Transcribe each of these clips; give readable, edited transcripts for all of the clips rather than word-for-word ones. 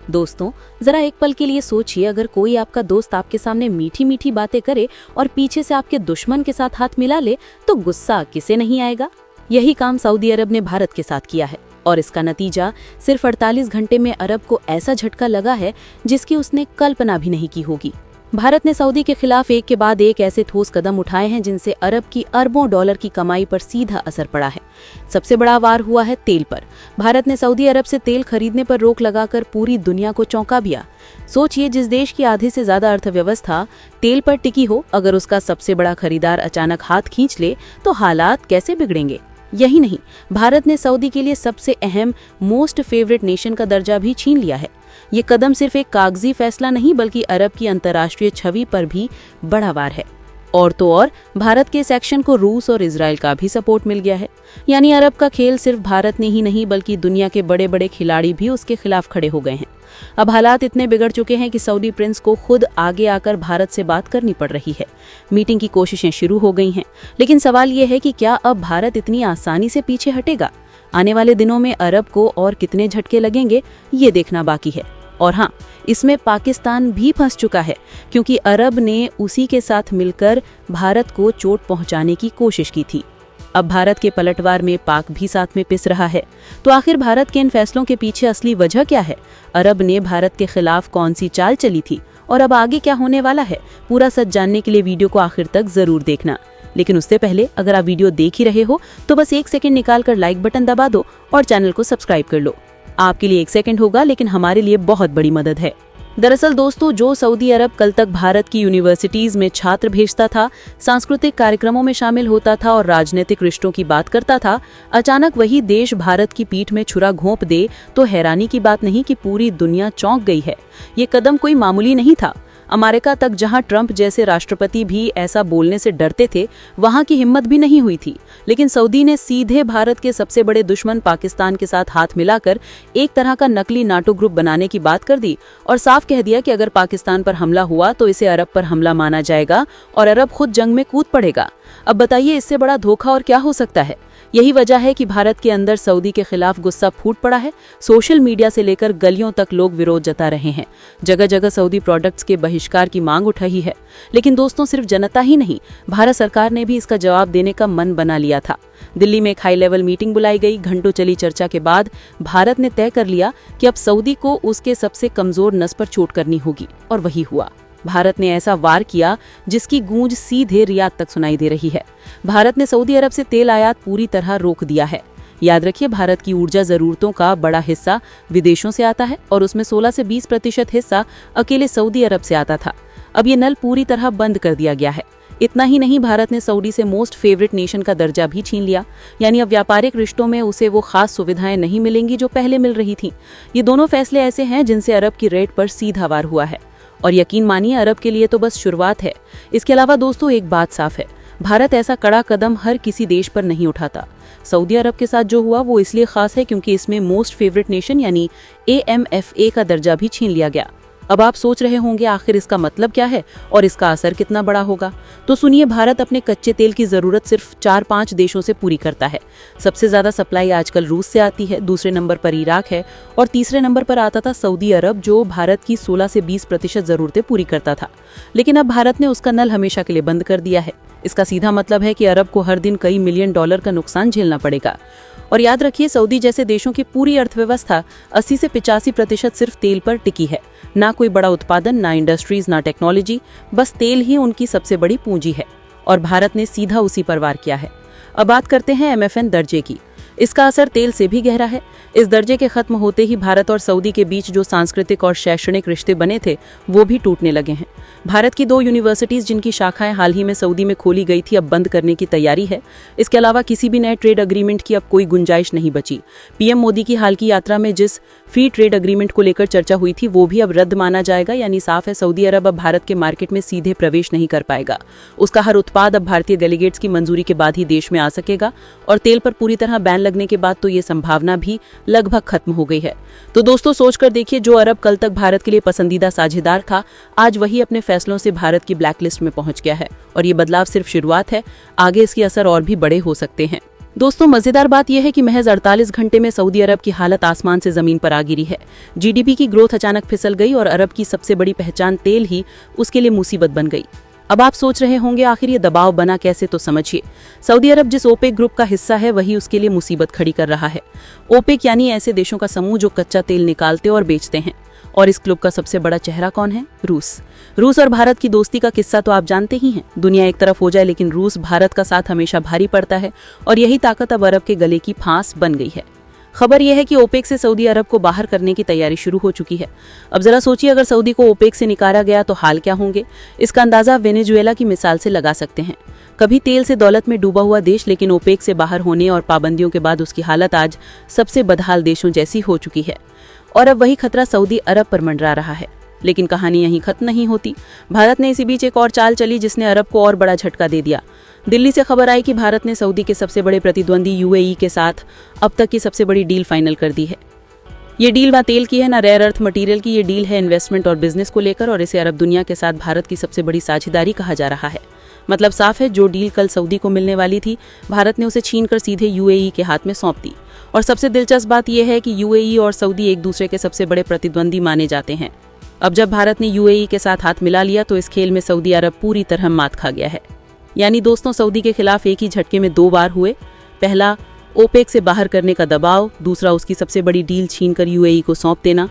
दोस्तों, जरा एक पल के लिए सोचिए, अगर कोई आपका दोस्त आपके सामने मीठी मीठी बातें करे और पीछे से आपके दुश्मन के साथ हाथ मिला ले, तो गुस्सा किसे नहीं आएगा। यही काम सऊदी अरब ने भारत के साथ किया है और इसका नतीजा सिर्फ 48 घंटे में अरब को ऐसा झटका लगा है जिसकी उसने कल्पना भी नहीं की होगी। भारत ने सऊदी के खिलाफ एक के बाद एक ऐसे ठोस कदम उठाए हैं जिनसे अरब की अरबों डॉलर की कमाई पर सीधा असर पड़ा है। सबसे बड़ा वार हुआ है तेल पर। भारत ने सऊदी अरब से तेल खरीदने पर रोक लगाकर पूरी दुनिया को चौंका दिया। सोचिए, जिस देश की आधे से ज्यादा अर्थव्यवस्था तेल पर टिकी हो, अगर उसका सबसे बड़ा खरीदार अचानक हाथ खींच ले तो हालात कैसे बिगड़ेंगे। यही नहीं, भारत ने सऊदी के लिए सबसे अहम मोस्ट फेवरेट नेशन का दर्जा भी छीन लिया है। ये कदम सिर्फ एक कागजी फैसला नहीं बल्कि अरब की अंतर्राष्ट्रीय छवि पर भी बड़ा वार है। और तो और भारत के इस एक्शन को रूस और इजराइल का भी सपोर्ट मिल गया है। यानी अरब का खेल सिर्फ भारत ने ही नहीं बल्कि दुनिया के बड़े बड़े खिलाड़ी भी उसके खिलाफ खड़े हो गए हैं। अब हालात इतने बिगड़ चुके हैं कि सऊदी प्रिंस को खुद आगे आकर भारत से बात करनी पड़ रही है। मीटिंग की कोशिशें शुरू हो गई हैं, लेकिन सवाल ये है कि क्या अब भारत इतनी आसानी से पीछे हटेगा। आने वाले दिनों में अरब को और कितने झटके लगेंगे, ये देखना बाकी है। और हाँ, इसमें पाकिस्तान भी फंस चुका है, क्योंकि अरब ने उसी के साथ मिलकर भारत को चोट पहुंचाने की कोशिश की थी। अब भारत के पलटवार में पाक भी साथ में पिस रहा है। तो आखिर भारत के इन फैसलों के पीछे असली वजह क्या है? अरब ने भारत के खिलाफ कौन सी चाल चली थी और अब आगे क्या होने वाला है? पूरा सच जानने के लिए वीडियो को आखिर तक जरूर देखना। लेकिन उससे पहले, अगर आप वीडियो देख ही रहे हो तो बस 1 सेकंड निकालकर लाइक बटन दबा दो और चैनल को सब्सक्राइब कर लो। आपके लिए 1 सेकंड होगा, लेकिन हमारे लिए बहुत बड़ी मदद है। दरअसल दोस्तों, जो सऊदी अरब कल तक भारत की यूनिवर्सिटीज में छात्र भेजता था, सांस्कृतिक कार्यक्रमों में शामिल होता था और राजनीतिक रिश्तों की बात करता था, अचानक वही देश भारत की पीठ में छुरा घोंप दे तो हैरानी की बात नहीं कि पूरी दुनिया चौंक गई है। ये कदम कोई मामूली नहीं था। अमेरिका तक, जहां ट्रंप जैसे राष्ट्रपति भी ऐसा बोलने से डरते थे, वहां की हिम्मत भी नहीं हुई थी। लेकिन सऊदी ने सीधे भारत के सबसे बड़े दुश्मन पाकिस्तान के साथ हाथ मिलाकर एक तरह का नकली नाटो ग्रुप बनाने की बात कर दी और साफ कह दिया कि अगर पाकिस्तान पर हमला हुआ तो इसे अरब पर हमला माना जाएगा और अरब खुद जंग में कूद पड़ेगा। अब बताइए, इससे बड़ा धोखा और क्या हो सकता है? यही वजह है कि भारत के अंदर सऊदी के खिलाफ गुस्सा फूट पड़ा है। सोशल मीडिया से लेकर गलियों तक लोग विरोध जता रहे हैं। जगह जगह सऊदी प्रोडक्ट्स के बहिष्कार की मांग उठाई है। लेकिन दोस्तों, सिर्फ जनता ही नहीं, भारत सरकार ने भी इसका जवाब देने का मन बना लिया था। दिल्ली में एक हाई लेवल मीटिंग बुलाई गई। घंटों चली चर्चा के बाद भारत ने तय कर लिया कि अब सऊदी को उसके सबसे कमजोर नस पर चोट करनी होगी, और वही हुआ। भारत ने ऐसा वार किया जिसकी गूंज सीधे रियाद तक सुनाई दे रही है। भारत ने सऊदी अरब से तेल आयात पूरी तरह रोक दिया है। याद रखिए, भारत की ऊर्जा जरूरतों का बड़ा हिस्सा विदेशों से आता है और उसमें 16 से 20% हिस्सा अकेले सऊदी अरब से आता था। अब ये नल पूरी तरह बंद कर दिया गया है। इतना ही नहीं, भारत ने सऊदी से मोस्ट फेवरेट नेशन का दर्जा भी छीन लिया। यानी अब व्यापारिक रिश्तों में उसे वो खास सुविधाएं नहीं मिलेंगी जो पहले मिल रही थी। ये दोनों फैसले ऐसे हैं जिनसे अरब की रेट पर सीधा वार हुआ है। और यकीन मानिए, अरब के लिए तो बस शुरुआत है। इसके अलावा दोस्तों, एक बात साफ है, भारत ऐसा कड़ा कदम हर किसी देश पर नहीं उठाता। सऊदी अरब के साथ जो हुआ वो इसलिए खास है क्योंकि इसमें मोस्ट फेवरेट नेशन यानी AMFA का दर्जा भी छीन लिया गया। अब आप सोच रहे होंगे, आखिर इसका मतलब क्या है और इसका असर कितना बड़ा होगा? तो सुनिए, भारत अपने कच्चे तेल की जरूरत सिर्फ 4-5 देशों से पूरी करता है। सबसे ज्यादा सप्लाई आजकल रूस से आती है, दूसरे नंबर पर इराक है और तीसरे नंबर पर आता था सऊदी अरब, जो भारत की 16 से 20% जरूरतें पूरी करता था। लेकिन अब भारत ने उसका नल हमेशा के लिए बंद कर दिया है। इसका सीधा मतलब है कि अरब को हर दिन कई मिलियन डॉलर का नुकसान झेलना पड़ेगा। और याद रखिए, सऊदी जैसे देशों की पूरी अर्थव्यवस्था 80 से 85% सिर्फ तेल पर टिकी है। ना कोई बड़ा उत्पादन, ना इंडस्ट्रीज, ना टेक्नोलॉजी, बस तेल ही उनकी सबसे बड़ी पूंजी है और भारत ने सीधा उसी पर वार किया है। अब बात करते हैं MFN दर्जे की। इसका असर तेल से भी गहरा है। इस दर्जे के खत्म होते ही भारत और सऊदी के बीच जो सांस्कृतिक और शैक्षणिक रिश्ते बने थे वो भी टूटने लगे हैं। भारत की 2 यूनिवर्सिटीज जिनकी शाखाएं हाल ही में सऊदी में खोली गई थी, अब बंद करने की तैयारी है। इसके अलावा किसी भी नए ट्रेड अग्रीमेंट की अब कोई गुंजाइश नहीं बची। PM मोदी की हाल की यात्रा में जिस फ्री ट्रेड अग्रीमेंट को लेकर चर्चा हुई थी वो भी अब रद्द माना जाएगा। यानी साफ है, सऊदी अरब अब भारत के मार्केट में सीधे प्रवेश नहीं कर पाएगा। उसका हर उत्पाद अब भारतीय डेलीगेट्स की मंजूरी के बाद ही देश में आ सकेगा और तेल पर पूरी तरह बैन लगने के बाद तो ये संभावना भी लगभग खत्म हो गई है। तो दोस्तों, सोचकर देखिए, जो अरब कल तक भारत के लिए पसंदीदा साझेदार था, आज वही अपने फैसलों से भारत की ब्लैकलिस्ट में पहुंच गया है। और ये बदलाव सिर्फ शुरुआत है, आगे इसके असर और भी बड़े हो सकते हैं। दोस्तों मजेदार बात यह है कि महज 48 घंटे में सऊदी अरब की हालत आसमान से जमीन पर आ गिरी है। जीडीपी की ग्रोथ अचानक फिसल गई और अरब की सबसे बड़ी पहचान तेल ही उसके लिए मुसीबत बन गई। अब आप सोच रहे होंगे आखिर ये दबाव बना कैसे, तो समझिए। सऊदी अरब जिस ओपेक ग्रुप का हिस्सा है वही उसके लिए मुसीबत खड़ी कर रहा है। ओपेक यानी ऐसे देशों का समूह जो कच्चा तेल निकालते और बेचते हैं। और इस क्लब का सबसे बड़ा चेहरा कौन है? रूस और भारत की दोस्ती का किस्सा तो आप जानते ही हैं। दुनिया एक तरफ हो जाए लेकिन रूस भारत का साथ हमेशा भारी पड़ता है और यही ताकत अब अरब के गले की फांस बन गई है। खबर यह है कि ओपेक से सऊदी अरब को बाहर करने की तैयारी शुरू हो चुकी है। अब जरा सोचिए, अगर सऊदी को ओपेक से निकाला गया तो हाल क्या होंगे। इसका अंदाजा वेनेजुएला की मिसाल से लगा सकते हैं। कभी तेल से दौलत में डूबा हुआ देश, लेकिन ओपेक से बाहर होने और पाबंदियों के बाद उसकी हालत आज सबसे बदहाल देशों जैसी हो चुकी है। और अब वही खतरा सऊदी अरब पर मंडरा रहा है। लेकिन कहानी यहीं खत्म नहीं होती। भारत ने इसी बीच एक और चाल चली जिसने अरब को और बड़ा झटका दे दिया। दिल्ली से खबर आई कि भारत ने सऊदी के सबसे बड़े प्रतिद्वंदी यूएई के साथ अब तक की सबसे बड़ी डील फाइनल कर दी है। ये डील ना तेल की है ना रेयर अर्थ मटेरियल की, ये डील है इन्वेस्टमेंट और बिजनेस को लेकर, और इसे अरब दुनिया के साथ भारत की सबसे बड़ी साझेदारी कहा जा रहा है। मतलब साफ है, जो डील कल सऊदी को मिलने वाली थी भारत ने उसे छीनकर सीधे यूएई के हाथ में सौंप दी। और सबसे दिलचस्प बात यह है कि यूएई और सऊदी एक दूसरे के सबसे बड़े प्रतिद्वंदी माने जाते हैं। अब जब भारत ने यूएई के साथ हाथ मिला लिया तो इस खेल में सऊदी अरब पूरी तरह मात खा गया है। यानी दोस्तों, सऊदी के खिलाफ एक ही झटके में दो बार हुए। पहला, ओपेक से बाहर करने का दबाव, दूसरा उसकी सबसे बड़ी डील छीनकर यूएई को सौंप देना।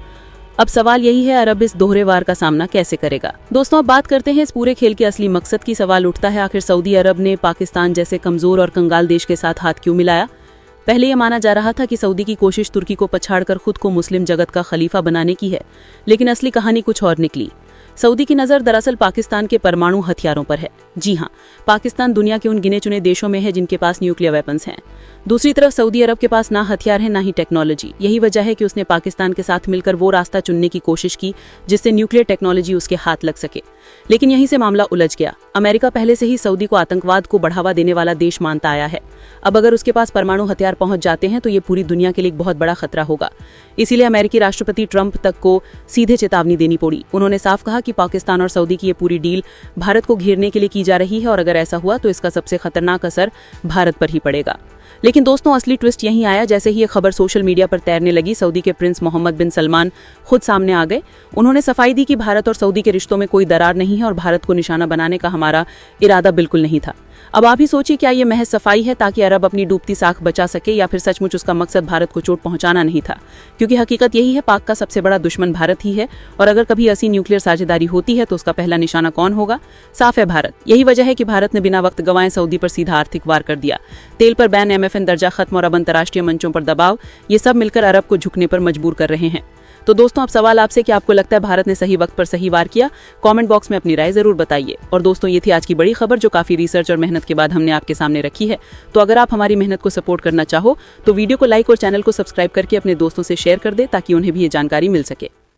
अब सवाल यही है, अरब इस दोहरे वार का सामना कैसे करेगा। दोस्तों अब बात करते हैं इस पूरे खेल के असली मकसद की। सवाल उठता है, आखिर सऊदी अरब ने पाकिस्तान जैसे कमजोर और कंगाल देश के साथ हाथ क्यों मिलाया। पहले यह माना जा रहा था कि सऊदी की कोशिश तुर्की को पछाड़कर खुद को मुस्लिम जगत का खलीफा बनाने की है, लेकिन असली कहानी कुछ और निकली। सऊदी की नज़र दरअसल पाकिस्तान के परमाणु हथियारों पर है। जी हाँ, पाकिस्तान दुनिया के उन गिने चुने देशों में है जिनके पास न्यूक्लियर वेपन्स हैं। दूसरी तरफ सऊदी अरब के पास ना हथियार है ना ही टेक्नोलॉजी। यही वजह है कि उसने पाकिस्तान के साथ मिलकर वो रास्ता चुनने की कोशिश की जिससे न्यूक्लियर टेक्नोलॉजी उसके हाथ लग सके। लेकिन यहीं से मामला उलझ गया। अमेरिका पहले से ही सऊदी को आतंकवाद को बढ़ावा देने वाला देश मानता आया है। अब अगर उसके पास परमाणु हथियार पहुंच जाते हैं तो ये पूरी दुनिया के लिए एक बहुत बड़ा खतरा होगा। इसीलिए अमेरिकी राष्ट्रपति ट्रंप तक को सीधे चेतावनी देनी पड़ी। उन्होंने साफ कहा कि पाकिस्तान और सऊदी की ये पूरी डील भारत को घेरने के लिए की जा रही है और अगर ऐसा हुआ तो इसका सबसे खतरनाक असर भारत पर ही पड़ेगा। लेकिन दोस्तों असली ट्विस्ट यहीं आया। जैसे ही ये खबर सोशल मीडिया पर तैरने लगी, सऊदी के प्रिंस मोहम्मद बिन सलमान खुद सामने आ गए। उन्होंने सफाई दी कि भारत और सऊदी के रिश्तों में कोई दरार नहीं है और भारत को निशाना बनाने का हमारा इरादा बिल्कुल नहीं था। अब आप ही सोचिए, क्या ये महज सफाई है ताकि अरब अपनी डूबती साख बचा सके, या फिर सचमुच उसका मकसद भारत को चोट पहुंचाना नहीं था। क्योंकि हकीकत यही है, पाक का सबसे बड़ा दुश्मन भारत ही है और अगर कभी ऐसी न्यूक्लियर साझेदारी होती है तो उसका पहला निशाना कौन होगा? साफ है, भारत। यही वजह है कि भारत ने बिना वक्त गंवाए सऊदी पर सीधा आर्थिक वार कर दिया। तेल पर बैन, MFN दर्जा खत्म और अब अंतर्राष्ट्रीय मंचों पर दबाव, ये सब मिलकर अरब को झुकने पर मजबूर कर रहे हैं। तो दोस्तों अब सवाल आपसे कि आपको लगता है भारत ने सही वक्त पर सही वार किया? कमेंट बॉक्स में अपनी राय जरूर बताइए। और दोस्तों ये थी आज की बड़ी खबर जो काफी रिसर्च और मेहनत के बाद हमने आपके सामने रखी है। तो अगर आप हमारी मेहनत को सपोर्ट करना चाहो तो वीडियो को लाइक और चैनल को सब्सक्राइब करके अपने दोस्तों से शेयर कर दे ताकि उन्हें भी ये जानकारी मिल सके।